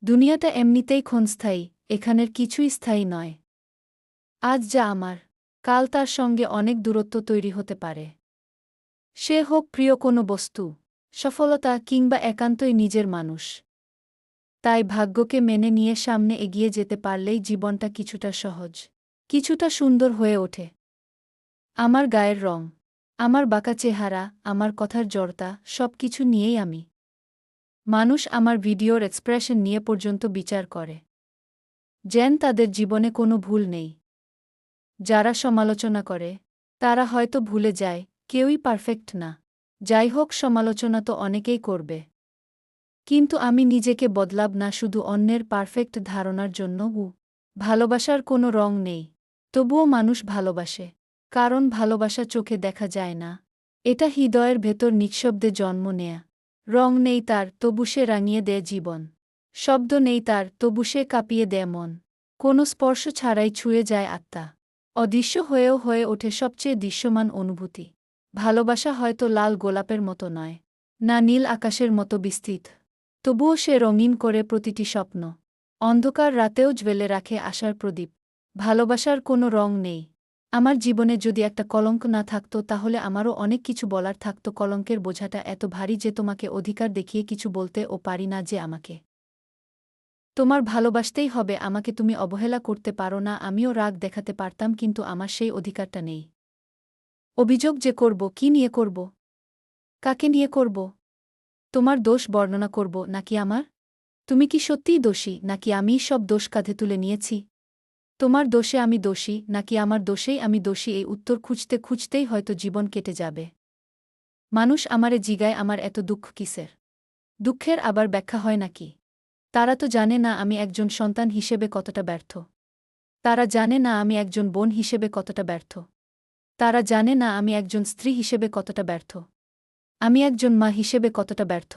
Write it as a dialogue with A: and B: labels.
A: দুনিয়াটা এমনিতেই ক্ষণস্থায়ী, এখানের কিছুই স্থায়ী নয়। আজ যা আমার, কাল তার সঙ্গে অনেক দূরত্ব তৈরি হতে পারে। সে হোক প্রিয় কোনো বস্তু, সফলতা কিংবা একান্তই নিজের মানুষ। তাই ভাগ্যকে মেনে নিয়ে সামনে এগিয়ে যেতে পারলেই জীবনটা কিছুটা সহজ, কিছুটা সুন্দর হয়ে ওঠে। আমার গায়ের রং, আমার বাঁকা চেহারা, আমার কথার জড়তা, সব কিছু নিয়েই আমি। মানুষ আমার ভিডিওর এক্সপ্রেশন নিয়ে পর্যন্ত বিচার করে, যেন তাদের জীবনে কোনো ভুল নেই। যারা সমালোচনা করে, তারা হয়তো ভুলে যায় কেউই পারফেক্ট না। যাই হোক, সমালোচনা তো অনেকেই করবে, কিন্তু আমি নিজেকে বদলাব না শুধু অন্যের পারফেক্ট ধারণার জন্য। ভালোবাসার কোনো রং নেই, তবুও মানুষ ভালোবাসে, কারণ ভালোবাসা চোখে দেখা যায় না। এটা হৃদয়ের ভেতর নিঃশব্দে জন্ম নেয়া। রং নেই তার, তবু সে রাঙিয়ে দেয় জীবন। শব্দ নেই তার, তবু সে কাঁপিয়ে দেয় মন। কোনো স্পর্শ ছাড়াই ছুঁয়ে যায় আত্মা। অদৃশ্য হয়েও হয়ে ওঠে সবচেয়ে দৃশ্যমান অনুভূতি। ভালোবাসা হয়তো লাল গোলাপের মতো নয়, না নীল আকাশের মতো বিস্তৃত, তবুও সে রঙিন করে প্রতিটি স্বপ্ন। অন্ধকার রাতেও জ্বেলে রাখে আশার প্রদীপ। ভালোবাসার কোনো রং নেই। আমার জীবনে যদি একটা কলঙ্ক না থাকতো, তাহলে আমারও অনেক কিছু বলার থাকতো। কলঙ্কের বোঝাটা এত ভারী যে তোমাকে অধিকার দেখিয়ে কিছু বলতে ও পারি না যে আমাকে তোমার ভালোবাসতেই হবে, আমাকে তুমি অবহেলা করতে পারো না। আমিও রাগ দেখাতে পারতাম, কিন্তু আমার সেই অধিকারটা নেই। অভিযোগ যে করব, কি নিয়ে করব, কাকে নিয়ে করব? তোমার দোষ বর্ণনা করব নাকি আমার? তুমি কি সত্যিই দোষী, নাকি আমিই সব দোষ কাঁধে তুলে নিয়েছি? তোমার দোষে আমি দোষী, নাকি আমার দোষেই আমি দোষী? এই উত্তর খুঁজতে খুঁজতেই হয়তো জীবন কেটে যাবে। মানুষ আমারে জিগায়, আমার এত দুঃখ কিসের? দুঃখের আবার ব্যাখ্যা হয় নাকি? তারা তো জানে না আমি একজন সন্তান হিসেবে কতটা ব্যর্থ। তারা জানে না আমি একজন বোন হিসেবে কতটা ব্যর্থ। তারা জানে না আমি একজন স্ত্রী হিসেবে কতটা ব্যর্থ। আমি একজন মা হিসেবে কতটা ব্যর্থ।